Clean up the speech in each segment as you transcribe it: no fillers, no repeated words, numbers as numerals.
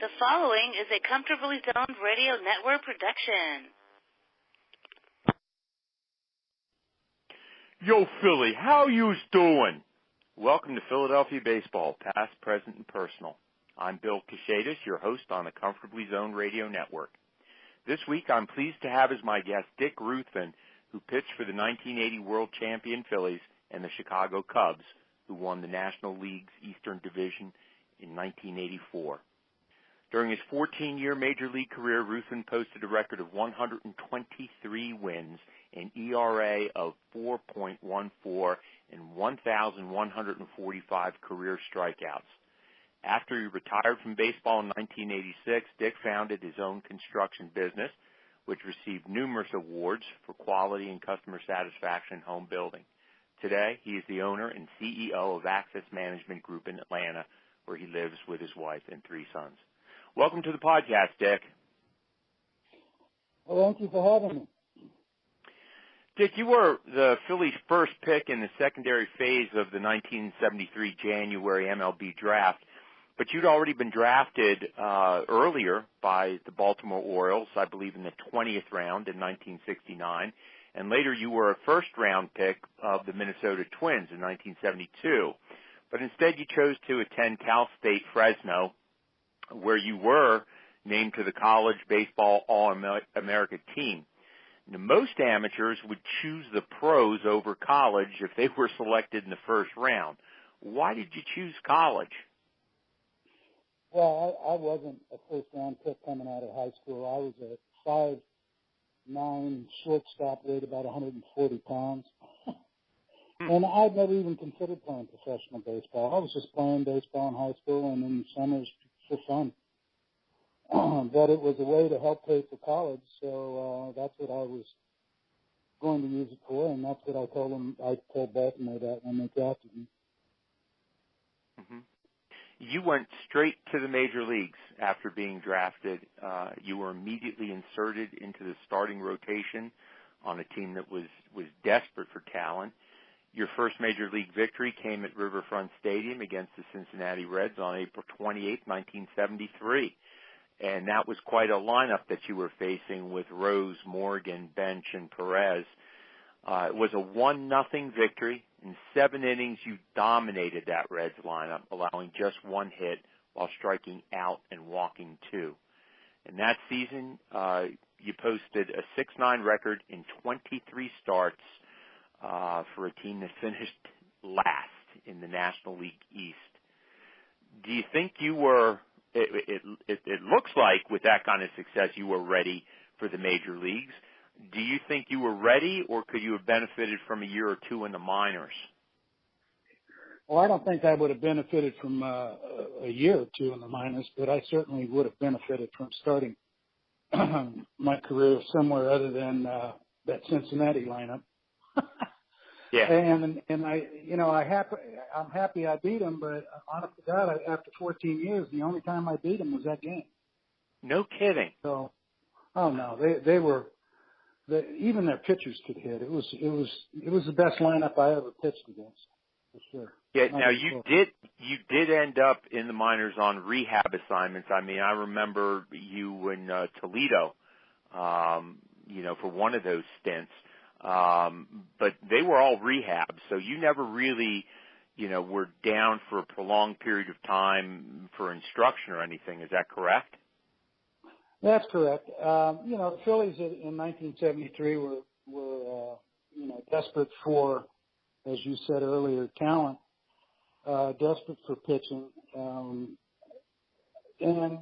The following is a Comfortably Zoned Radio Network production. Yo, Philly, how yous doing? Welcome to Philadelphia Baseball, past, present, and personal. I'm Bill Kashatus, your host on the Comfortably Zoned Radio Network. This week, I'm pleased to have as my guest Dick Ruthven, who pitched for the 1980 World Champion Phillies and the Chicago Cubs, who won the National League's Eastern Division in 1984. During his 14-year Major League career, Ruthven posted a record of 123 wins, an ERA of 4.14, and 1,145 career strikeouts. After he retired from baseball in 1986, Dick founded his own construction business, which received numerous awards for quality and customer satisfaction in home building. Today, he is the owner and CEO of Access Management Group in Atlanta, where he lives with his wife and 3 sons. Welcome to the podcast, Dick. Well, thank you for having me. Dick, you were the Phillies' first pick in the secondary phase of the 1973 January MLB draft, but you'd already been drafted earlier by the Baltimore Orioles, I believe in the 20th round in 1969, and later you were a first-round pick of the Minnesota Twins in 1972. But instead you chose to attend Cal State Fresno, where you were named to the college baseball All-America team. Now, most amateurs would choose the pros over college if they were selected in the first round. Why did you choose college? Well, I wasn't a first-round pick coming out of high school. I was a 5'9" shortstop, weighed about 140 pounds. And I'd never even considered playing professional baseball. I was just playing baseball in high school and in the summers for fun. But it was a way to help pay for college, so that's what I was going to use it for, and that's what I told them. I told Baltimore that when they drafted me. Mm-hmm. You went straight to the major leagues after being drafted. You were immediately inserted into the starting rotation on a team that was desperate for talent. Your first major league victory came at Riverfront Stadium against the Cincinnati Reds on April 28, 1973. And that was quite a lineup that you were facing with Rose, Morgan, Bench, and Perez. It was a 1-0 victory. In 7 innings, you dominated that Reds lineup, allowing just 1 hit while striking out and walking 2. And that season, you posted a 6-9 record in 23 starts for a team that finished last in the National League East. Do you think you were, it looks like with that kind of success you were ready for the major leagues. Do you think you were ready, or could you have benefited from a year or 2 in the minors? Well, I don't think I would have benefited from a year or 2 in the minors, but I certainly would have benefited from starting my career somewhere other than that Cincinnati lineup. Yeah. And I'm happy I beat him, but honest to God, after 14 years, the only time I beat him was that game. No kidding. So, oh no, even their pitchers could hit. It was the best lineup I ever pitched against, for sure. Yeah. Now you did end up in the minors on rehab assignments. I mean, I remember you in Toledo, for one of those stints. But they were all rehab, so you never really, were down for a prolonged period of time for instruction or anything. Is that correct? That's correct. The Phillies in 1973 were desperate for, as you said earlier, talent, desperate for pitching. And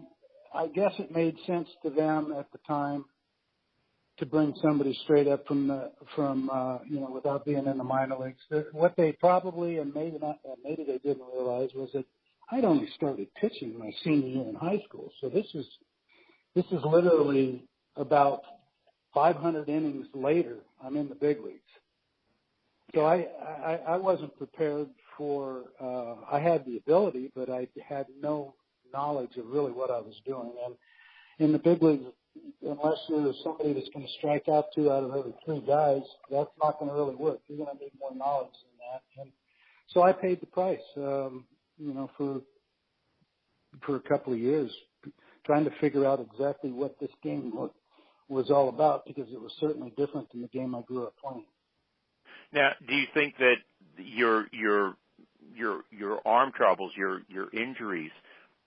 I guess it made sense to them at the time to bring somebody straight up from without being in the minor leagues. What they probably, and maybe they didn't realize, was that I'd only started pitching my senior year in high school. So this is literally about 500 innings later, I'm in the big leagues. So I wasn't prepared for, I had the ability, but I had no knowledge of really what I was doing. And in the big leagues, unless you're somebody that's going to strike out 2 out of every 3 guys, that's not going to really work. You're going to need more knowledge than that. And so I paid the price, for a couple of years trying to figure out exactly what this game was all about, because it was certainly different than the game I grew up playing. Now, do you think that your arm troubles, your injuries,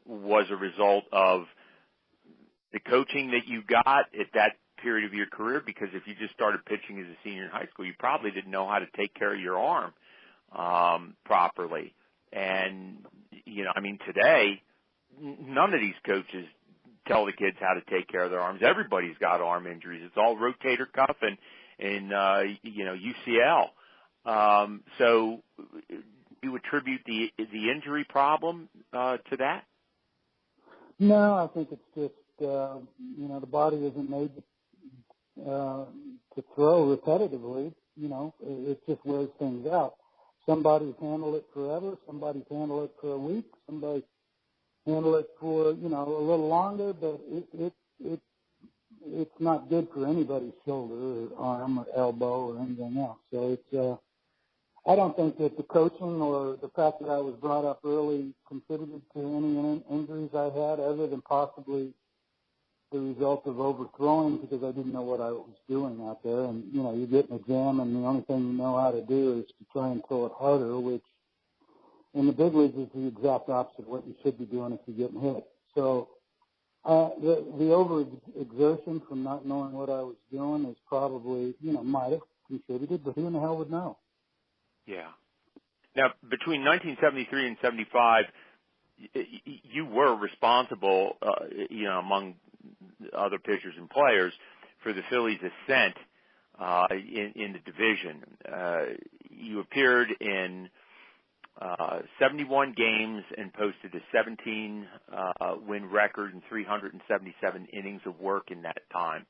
was a result of the coaching that you got at that period of your career? Because if you just started pitching as a senior in high school, you probably didn't know how to take care of your arm properly. And, today, none of these coaches tell the kids how to take care of their arms. Everybody's got arm injuries. It's all rotator cuff and UCL. So you attribute the injury problem to that? No, I think it's just, the body isn't made to throw repetitively. It just wears things out. Some bodies handle it forever. Some bodies handle it for a week. Some bodies handle it for, a little longer, but it's not good for anybody's shoulder or arm or elbow or anything else. So it's, I don't think that the coaching or the fact that I was brought up early contributed to any injuries I had, other than possibly the result of overthrowing, because I didn't know what I was doing out there. And, you get an exam and the only thing you know how to do is to try and throw it harder, which in the big leagues is the exact opposite of what you should be doing if you're getting hit. So the overexertion from not knowing what I was doing is probably, might have contributed, but who in the hell would know? Yeah. Now, between 1973 and 75, you were responsible, among other pitchers and players, for the Phillies' ascent in the division. You appeared in 71 games and posted a 17 win record and 377 innings of work in that time.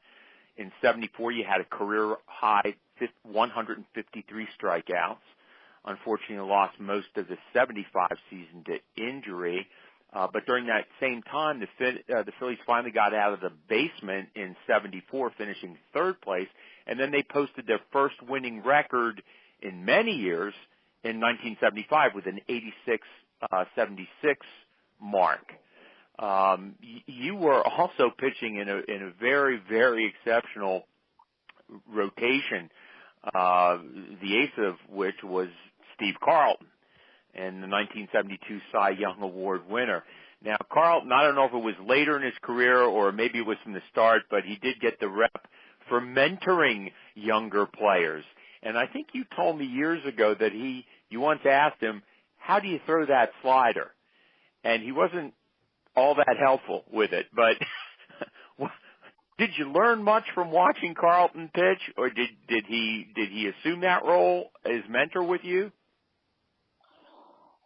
In 74, you had a career high 153 strikeouts. Unfortunately, lost most of the 75 season to injury. But during that same time, the Phillies finally got out of the basement in 74, finishing third place. And then they posted their first winning record in many years in 1975 with an 86-76 mark. You were also pitching in a very, very exceptional rotation, the ace of which was Steve Carlton, and the 1972 Cy Young Award winner. Now, Carlton, I don't know if it was later in his career or maybe it was from the start, but he did get the rep for mentoring younger players. And I think you told me years ago that you once asked him, how do you throw that slider? And he wasn't all that helpful with it, but did you learn much from watching Carlton pitch, or did he assume that role as mentor with you?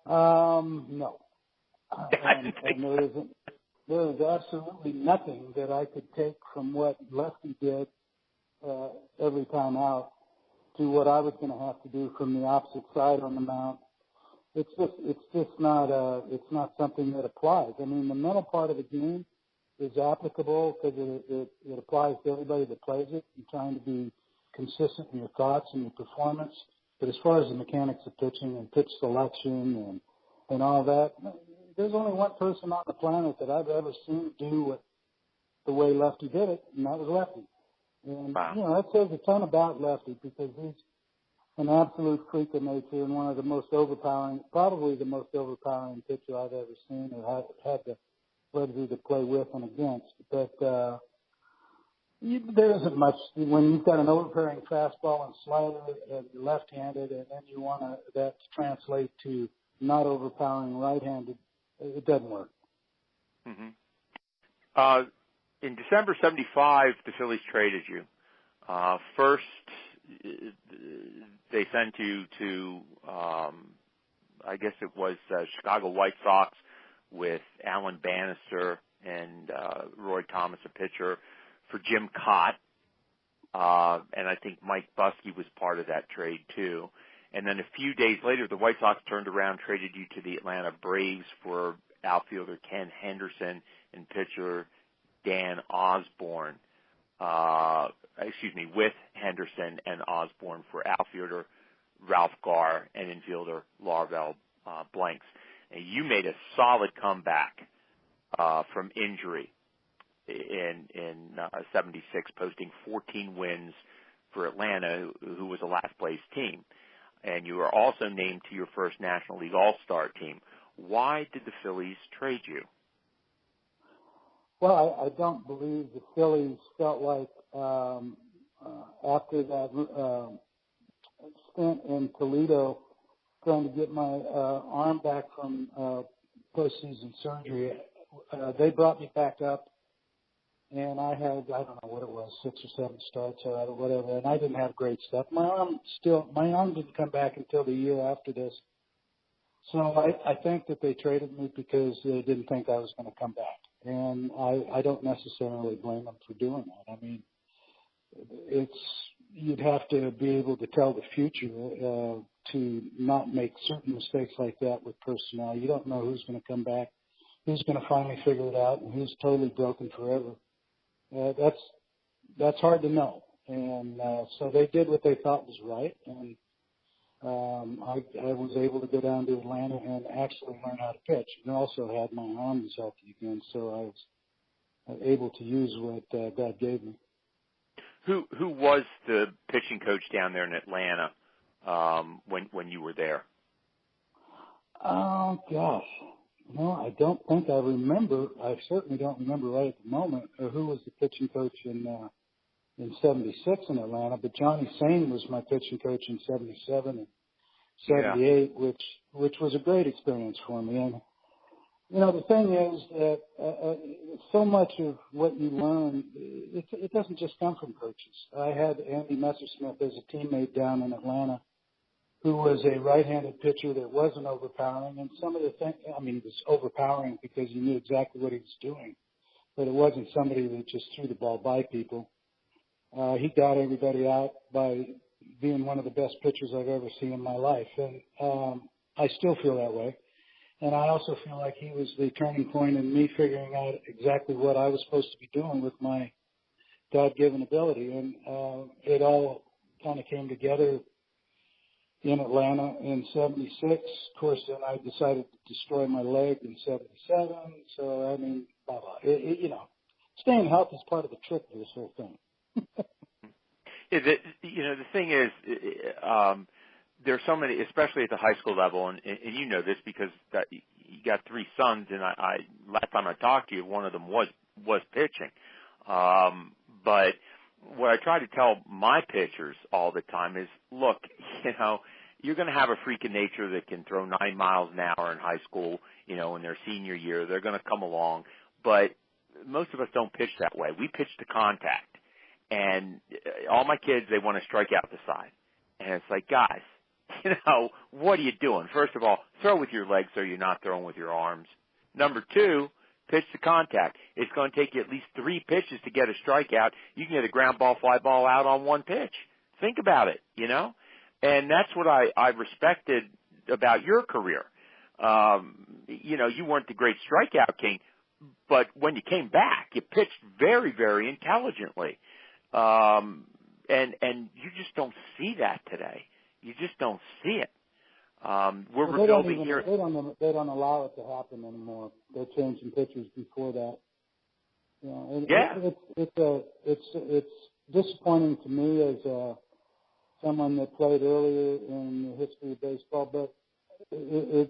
No. And there is absolutely nothing that I could take from what Lefty did every time out to what I was going to have to do from the opposite side on the mound. It's just not something that applies. I mean, the mental part of the game is applicable because it applies to everybody that plays it. You're trying to be consistent in your thoughts and your performance. But as far as the mechanics of pitching and pitch selection and all that, there's only one person on the planet that I've ever seen do it the way Lefty did it, and that was Lefty. And, wow. That says a ton about Lefty because he's an absolute freak of nature and one of the most overpowering, probably the most overpowering pitcher I've ever seen or had the pleasure to play with and against. But there isn't much when you've got an overpowering fastball and slider and you're left-handed, and then you want that to translate to not overpowering right-handed. It doesn't work. Mm-hmm. In December 75, the Phillies traded you. First, they sent you to, I guess it was Chicago White Sox with Alan Bannister and Roy Thomas, a pitcher, for Jim Cott. And I think Mike Buskey was part of that trade, too. And then a few days later, the White Sox turned around, traded you to the Atlanta Braves for outfielder Ken Henderson and pitcher Dan Osborne. With Henderson and Osborne for outfielder Ralph Garr and infielder Larvell Blanks. And you made a solid comeback from injury in 76, posting 14 wins for Atlanta, who was a last-place team. And you were also named to your first National League All-Star team. Why did the Phillies trade you? Well, I don't believe the Phillies felt like after that stint in Toledo trying to get my arm back from postseason surgery, they brought me back up, and I had, I don't know what it was, 6 or 7 starts or whatever, and I didn't have great stuff. My arm didn't come back until the year after this. So I think that they traded me because they didn't think I was going to come back. And I don't necessarily blame them for doing that. I mean, you'd have to be able to tell the future to not make certain mistakes like that with personnel. You don't know who's going to come back, who's going to finally figure it out, and who's totally broken forever. That's hard to know. And so they did what they thought was right, and I was able to go down to Atlanta and actually learn how to pitch. And also had my arm was healthy again, so I was able to use what God gave me. Who was the pitching coach down there in Atlanta when you were there? Oh gosh, no, I don't think I remember. I certainly don't remember right at the moment who was the pitching coach in 76 in Atlanta. But Johnny Sane was my pitching coach in 77 and 78, yeah. which was a great experience for me. And you know, the thing is that so much of what you learn, it doesn't just come from coaches. I had Andy Messersmith as a teammate down in Atlanta, who was a right-handed pitcher that wasn't overpowering. And some of the things, I mean, he was overpowering because he knew exactly what he was doing, but it wasn't somebody that just threw the ball by people. He got everybody out by being one of the best pitchers I've ever seen in my life. And I still feel that way. And I also feel like he was the turning point in me figuring out exactly what I was supposed to be doing with my God-given ability. And it all kind of came together in Atlanta in 76. Of course, then I decided to destroy my leg in 77. So, I mean, blah, blah. You know, staying healthy is part of the trick to this whole thing. The thing is, there's so many, especially at the high school level, and you know this because you got 3 sons, and I last time I talked to you, one of them was pitching. But what I try to tell my pitchers all the time is, look, you know, you're going to have a freak of nature that can throw 9 miles an hour in high school, you know, in their senior year. They're going to come along, but most of us don't pitch that way. We pitch to contact. And all my kids, they want to strike out the side. And it's like, guys, you know, what are you doing? First of all, throw with your legs so you're not throwing with your arms. Number 2, pitch to contact. It's going to take you at least 3 pitches to get a strikeout. You can get a ground ball, fly ball out on 1 pitch. Think about it, you know? And that's what I respected about your career. You know, you weren't the great strikeout king, but when you came back, you pitched very, very intelligently. And you just don't see that today. You just don't see it. We're rebuilding here. They don't allow it to happen anymore. They're changing pitchers before that. You know, it's disappointing to me as someone that played earlier in the history of baseball, but you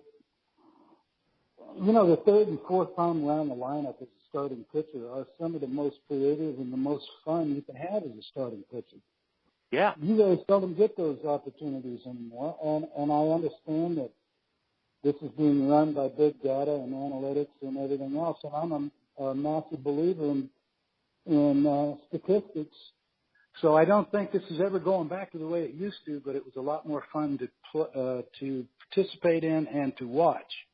know, the 3rd and 4th time around the lineup as a starting pitcher are some of the most creative and the most fun you can have as a starting pitcher. Yeah. You guys seldom get those opportunities anymore, and I understand that this is being run by big data and analytics and everything else, and I'm a massive believer in statistics. So I don't think this is ever going back to the way it used to, but it was a lot more fun to participate in and to watch,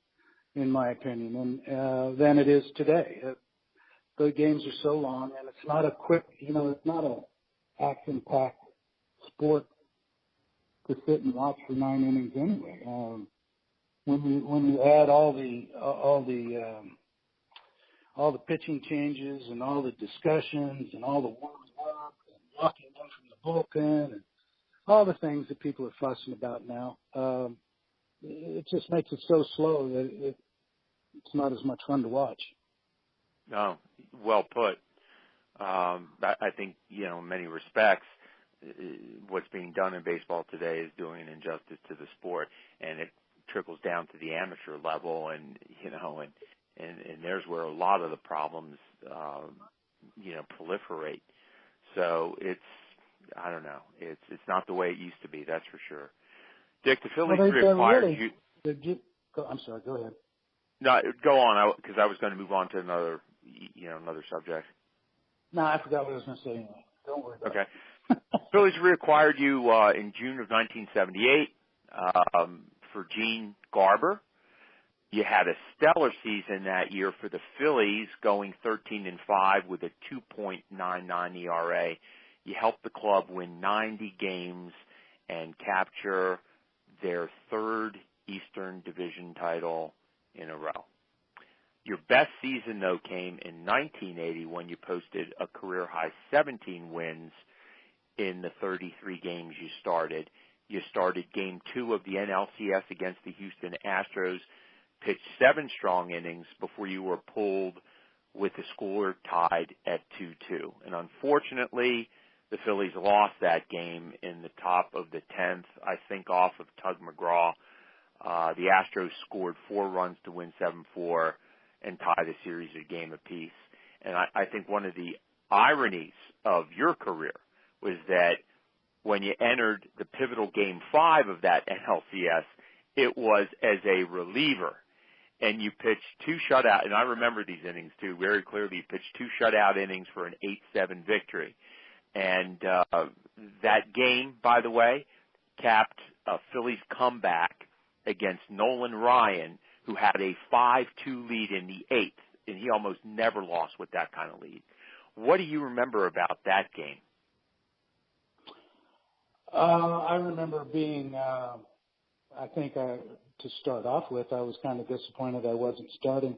in my opinion, and than it is today. The games are so long, and it's not a quick, you know, it's not a action-packed sport to sit and watch for 9 innings anyway. When you add all the pitching changes and all the discussions and all the warming up and walking in from the bullpen and all the things that people are fussing about now, it just makes it so slow that it's not as much fun to watch. No, well put. I think, in many respects, what's being done in baseball today is doing an injustice to the sport, and it trickles down to the amateur level, and there's where a lot of the problems, proliferate. So I don't know, it's not the way it used to be, that's for sure. Dick, the Phillies required you. I'm sorry, go ahead. No, go on, because I was going to move on to another subject. No, I forgot what I was going to say anyway. Don't worry about it. Okay. Phillies reacquired you in June of 1978 for Gene Garber. You had a stellar season that year for the Phillies, going 13-5 with a 2.99 ERA. You helped the club win 90 games and capture their third Eastern Division title in a row. Your best season, though, came in 1980 when you posted a career-high 17 wins in the 33 games you started. You started Game 2 of the NLCS against the Houston Astros, pitched 7 strong innings before you were pulled with the score tied at 2-2. And unfortunately, the Phillies lost that game in the top of the 10th, I think off of Tug McGraw. The Astros scored 4 runs to win 7-4 and tie the series a game apiece. And I think one of the ironies of your career was that when you entered the pivotal Game 5 of that NLCS, it was as a reliever. And you pitched 2 shutout, and I remember these innings too very clearly. You pitched 2 shutout innings for an 8-7 victory. And that game, by the way, capped a Phillies comeback against Nolan Ryan, who had a 5-2 lead in the 8th, and he almost never lost with that kind of lead. What do you remember about that game? I remember being, to start off with, I was kind of disappointed I wasn't starting.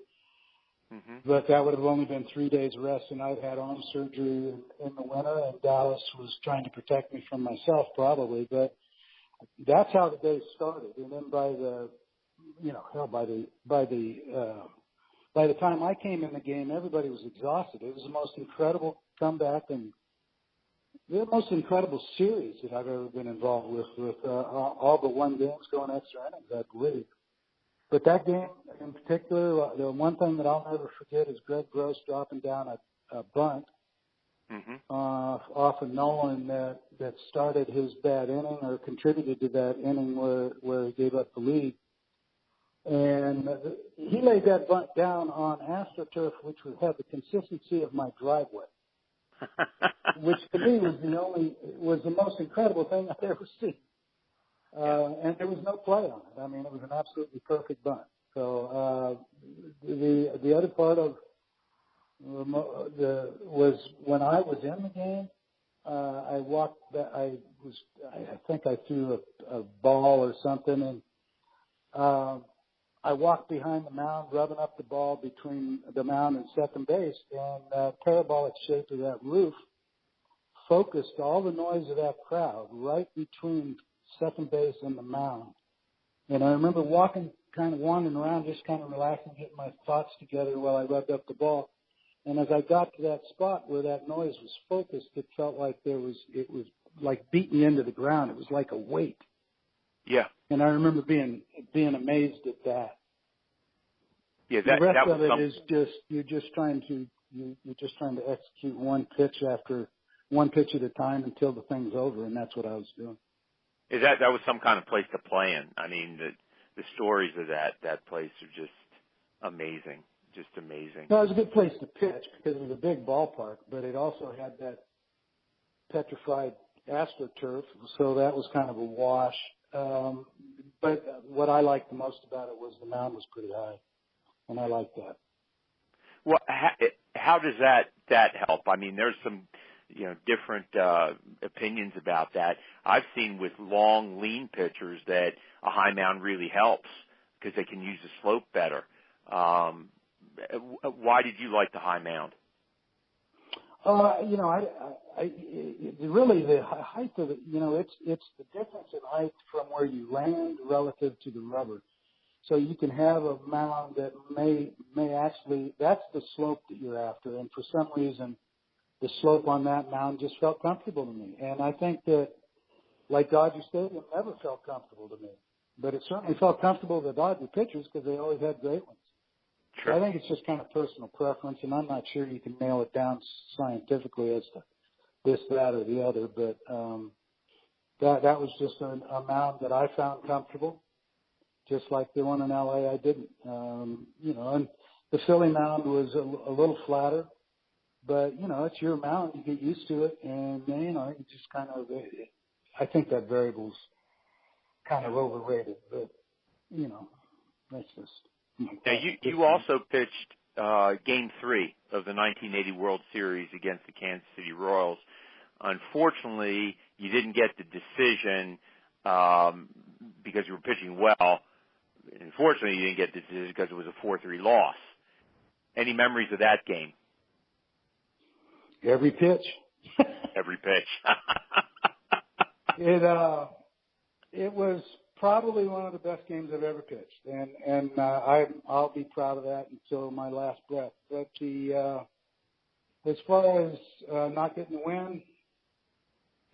Mm-hmm. But that would have only been 3 days rest, and I'd had arm surgery in the winter, and Dallas was trying to protect me from myself probably. But that's how the day started. And then by the time I came in the game, everybody was exhausted. It was the most incredible comeback and the most incredible series that I've ever been involved with all the 1 games going extra innings, I believe. But that game in particular, the one thing that I'll never forget is Greg Gross dropping down a bunt off of Nolan that started his bad inning or contributed to that inning where he gave up the lead. And he laid that bunt down on AstroTurf, which had the consistency of my driveway, which to me was the most incredible thing I've ever seen. And there was no play on it. I mean, it was an absolutely perfect bunt. So the other part of was when I was in the game. I think I threw a ball or something, and I walked behind the mound, rubbing up the ball between the mound and second base, and the parabolic shape of that roof focused all the noise of that crowd right between second base and the mound. And I remember wandering around, just kind of relaxing, getting my thoughts together while I rubbed up the ball. And as I got to that spot where that noise was focused, it felt like it was like beating into the ground. It was like a weight. Yeah. And I remember being amazed at that. Yeah, the rest of it is just you're just trying to execute one pitch at a time until the thing's over, and that's what I was doing. That was some kind of place to play in. I mean, the stories of that place are just amazing. Just amazing. No, it was a good place to pitch because it was a big ballpark, but it also had that petrified AstroTurf, so that was kind of a wash. But what I liked the most about it was the mound was pretty high, and I liked that. Well, how does that help? I mean, there's some different opinions about that. I've seen with long, lean pitchers that a high mound really helps because they can use the slope better. Why did you like the high mound? Really the height of it, it's the difference in height from where you land relative to the rubber. So you can have a mound that may actually, that's the slope that you're after. And for some reason, the slope on that mound just felt comfortable to me. And I think that, like Dodger Stadium never felt comfortable to me. But it certainly felt comfortable to the Dodger pitchers because they always had great ones. Sure. So I think it's just kind of personal preference, and I'm not sure you can nail it down scientifically as to this, that, or the other. But that was just a mound that I found comfortable, just like the one in LA I didn't. And the Philly mound was a little flatter, but it's your mound. You get used to it, and you just kind of. I think that variable's kind of overrated, but that's just. Now, you also pitched Game 3 of the 1980 World Series against the Kansas City Royals. Unfortunately, you didn't get the decision because you were pitching well. Unfortunately, you didn't get the decision because it was a 4-3 loss. Any memories of that game? Every pitch. Every pitch. It was probably one of the best games I've ever pitched, and I'll be proud of that until my last breath. But as far as not getting the win,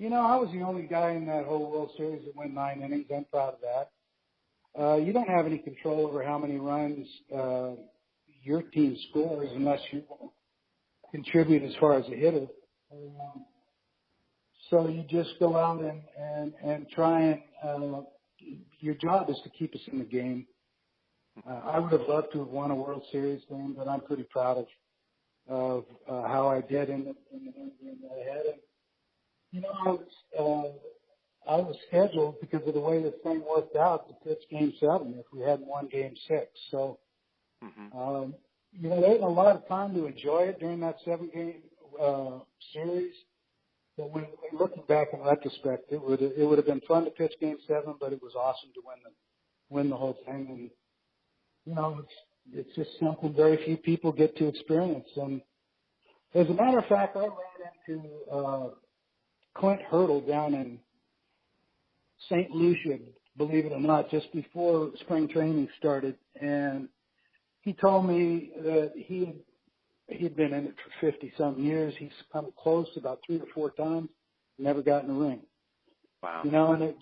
I was the only guy in that whole World Series that went 9 innings. I'm proud of that. You don't have any control over how many runs your team scores unless you contribute as far as a hitter. So you just go out and try and your job is to keep us in the game. I would have loved to have won a World Series game, but I'm pretty proud of how I did in the game that I had. And, I was scheduled because of the way the thing worked out to pitch Game 7 if we hadn't won Game 6. So, there wasn't a lot of time to enjoy it during that 7-game series. But when looking back in retrospect, it would have been fun to pitch Game 7, but it was awesome to win the whole thing. And it's just something very few people get to experience. And as a matter of fact, I ran into Clint Hurled down in St. Lucia, believe it or not, just before spring training started, and he told me that he'd been in it for 50-some years. He's come close about 3 or 4 times, never got in the ring. Wow. And it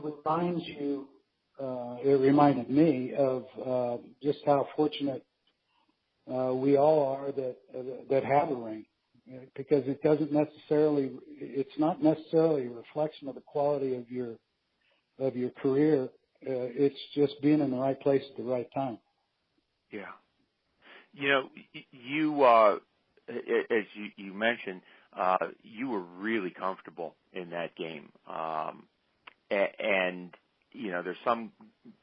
reminds you, it reminded me of just how fortunate we all are that have a ring, because it's not necessarily a reflection of the quality of your career. It's just being in the right place at the right time. Yeah. You as you mentioned, you were really comfortable in that game. And there's some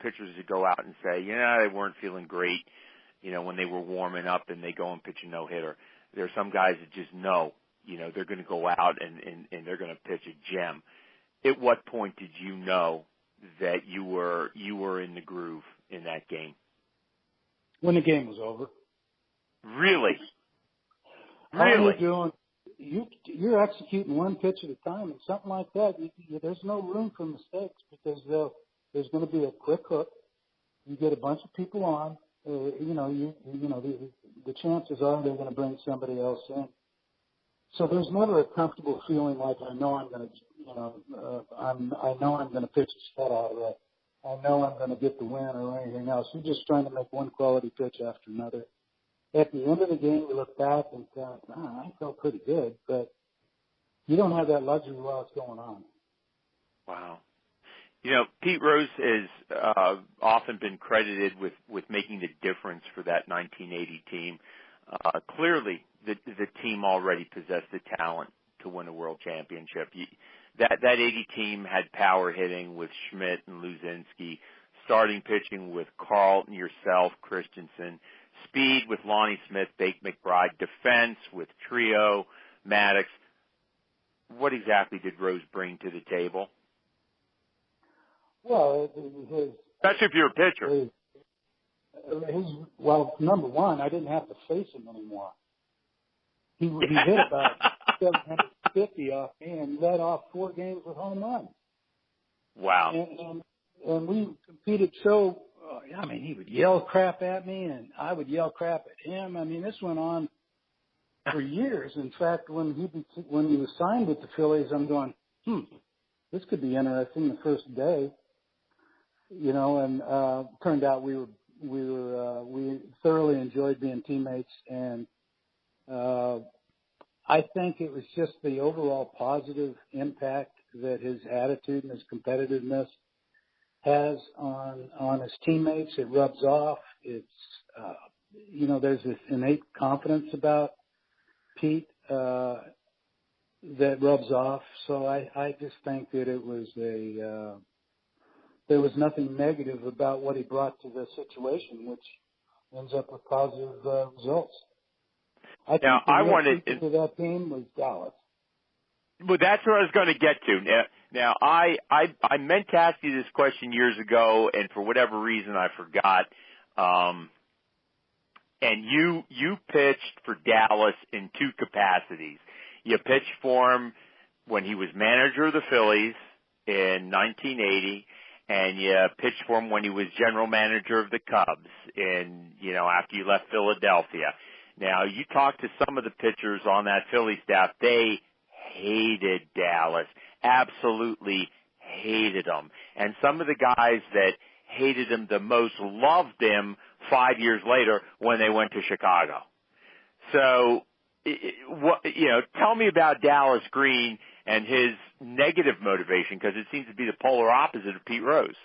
pitchers that go out and say, they weren't feeling great, when they were warming up and they go and pitch a no-hitter. There are some guys that just know, they're going to go out and they're going to pitch a gem. At what point did you know that you were in the groove in that game? When the game was over. Really? All you're doing, you're executing one pitch at a time, and something like that, there's no room for mistakes because there's going to be a quick hook. You get a bunch of people on. The chances are they're going to bring somebody else in. So there's never a comfortable feeling like I know I'm going to pitch the shut out of it. I know I'm going to get the win or anything else. You're just trying to make one quality pitch after another. At the end of the game, you look back and think, I felt pretty good, but you don't have that luxury while it's going on. Wow. Pete Rose has often been credited with making the difference for that 1980 team. Clearly, the team already possessed the talent to win a world championship. That 80 team had power hitting with Schmidt and Luzinski, starting pitching with Carlton, yourself, Christensen, speed with Lonnie Smith, Bake McBride, defense with Trio, Maddox. What exactly did Rose bring to the table? Well, especially if you're a pitcher. Number one, I didn't have to face him anymore. He hit about 750 off me and led off 4 games with home runs. Wow. And we competed so I mean, he would yell crap at me, and I would yell crap at him. I mean, this went on for years. In fact, when he was signed with the Phillies, I'm going, this could be interesting the first day, you know. And turned out we thoroughly enjoyed being teammates, and I think it was just the overall positive impact that his attitude and his competitiveness has on his teammates. It rubs off. It's, you know, there's this innate confidence about Pete that rubs off. So I just think that it was there was nothing negative about what he brought to the situation, which ends up with positive results. I think the real key to that team was Dallas. Well, that's what I was going to get to. Now, I meant to ask you this question years ago, and for whatever reason I forgot. And you pitched for Dallas in two capacities. You pitched for him when he was manager of the Phillies in 1980, and you pitched for him when he was general manager of the Cubs after you left Philadelphia. Now, you talked to some of the pitchers on that Philly staff. They hated Dallas, absolutely hated him. And some of the guys that hated him the most loved him 5 years later when they went to Chicago. So, tell me about Dallas Green and his negative motivation, because it seems to be the polar opposite of Pete Rose.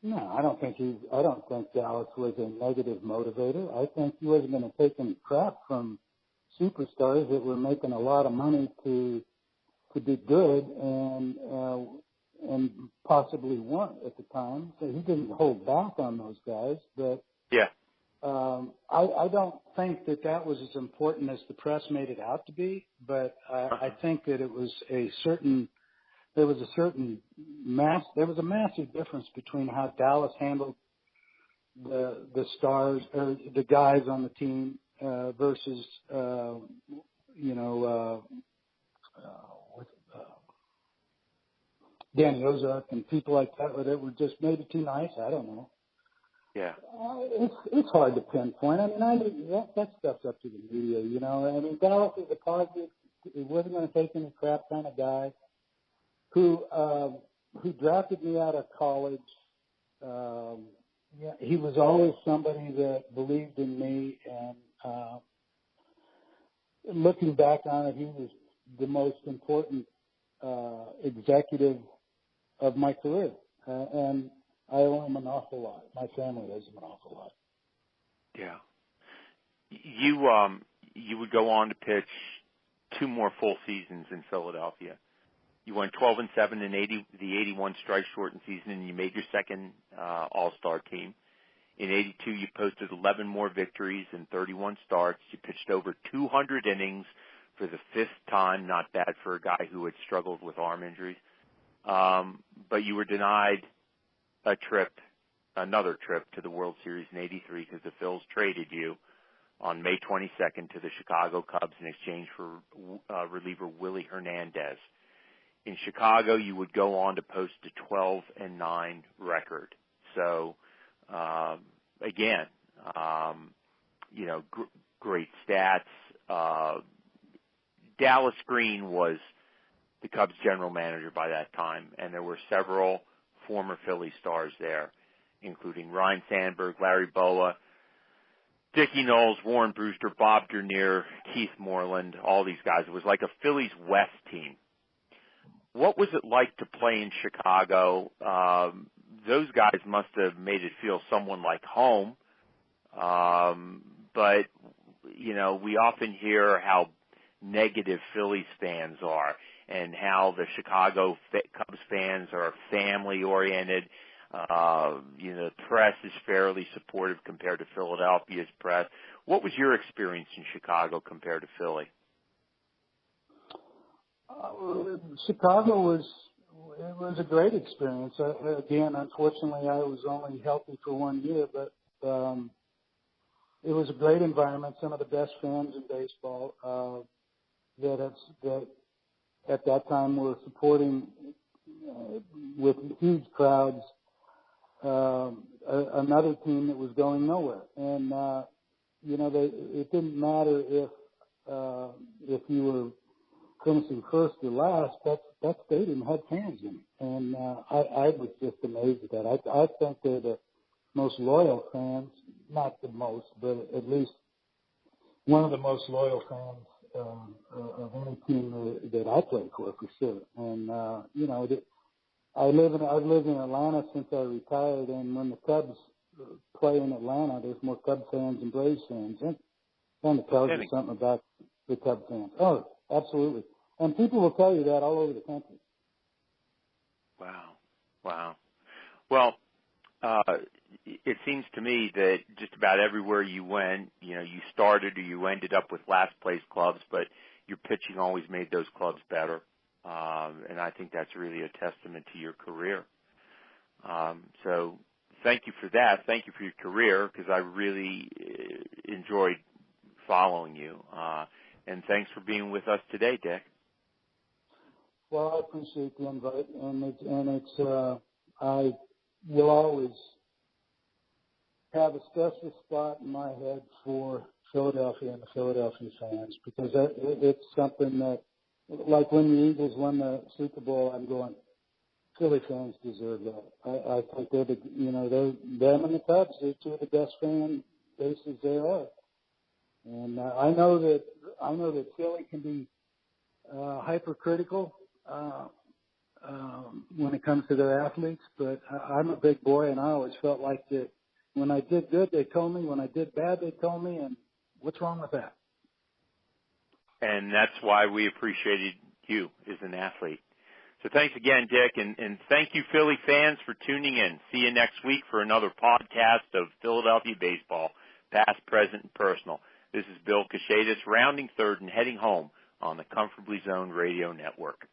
No, I don't think Dallas was a negative motivator. I think he wasn't going to take any crap from superstars that were making a lot of money to be good and possibly weren't at the time. So he didn't hold back on those guys. But yeah, I don't think that was as important as the press made it out to be. But I think that there was a massive difference between how Dallas handled the stars or the guys on the team versus Danny Ozark and people like that were just maybe too nice. I don't know. Yeah. It's hard to pinpoint. I mean, that stuff's up to the media, you know. I mean, Dallas is a positive. He wasn't going to take any crap kind of guy who drafted me out of college. He was always somebody that believed in me, and looking back on it, he was the most important executive of my career, and I owe him an awful lot. My family owes him an awful lot. Yeah. You would go on to pitch two more full seasons in Philadelphia. You won 12-7 in the 81 strike shortened season, and you made your second All-Star team. In 82, you posted 11 more victories and 31 starts. You pitched over 200 innings for the fifth time. Not bad for a guy who had struggled with arm injuries. But you were denied another trip to the World Series in 83 because the Phils traded you on May 22nd to the Chicago Cubs in exchange for reliever Willie Hernandez. In Chicago, you would go on to post a 12-9 record. So, again, great stats. Dallas Green was the Cubs general manager by that time, and there were several former Philly stars there, including Ryne Sandberg, Larry Bowa, Dickie Knowles, Warren Brewster, Bob Dernier, Keith Moreland, all these guys. It was like a Phillies West team. What was it like to play in Chicago? Those guys must have made it feel somewhat like home. But, we often hear how negative Phillies fans are and how the Chicago Cubs fans are family-oriented. The press is fairly supportive compared to Philadelphia's press. What was your experience in Chicago compared to Philly? Chicago was a great experience. Again, unfortunately, I was only healthy for 1 year, but it was a great environment. Some of the best fans in baseball that at that time were supporting with huge crowds another team that was going nowhere. And, it didn't matter if you were finishing first or last, that stadium had fans in it. And I was just amazed at that. I think they're the most loyal fans, not the most, but at least one of the most loyal fans of any team that I played for sure. And, I've lived in Atlanta since I retired, and when the Cubs play in Atlanta, there's more Cub fans than Braves fans. And kind of tells you something about the Cub fans. Oh, absolutely. And people will tell you that all over the country. Wow. Well, it seems to me that just about everywhere you went, you started or you ended up with last place clubs, but your pitching always made those clubs better. And I think that's really a testament to your career. So thank you for that. Thank you for your career, because I really enjoyed following you. And thanks for being with us today, Dick. Well, I appreciate the invite, and I will always have a special spot in my head for Philadelphia and the Philadelphia fans, because it's something that, like when the Eagles won the Super Bowl, I'm going, Philly fans deserve that. I think they're them and the Cubs, they're two of the best fan bases there are. And I know that Philly can be hypercritical when it comes to their athletes, but I'm a big boy, and I always felt like that when I did good, they told me. When I did bad, they told me. And what's wrong with that? And that's why we appreciated you as an athlete. So thanks again, Dick, and thank you, Philly fans, for tuning in. See you next week for another podcast of Philadelphia baseball, past, present, and personal. This is Bill Kashatus, rounding third and heading home on the Comfortably Zoned Radio Network.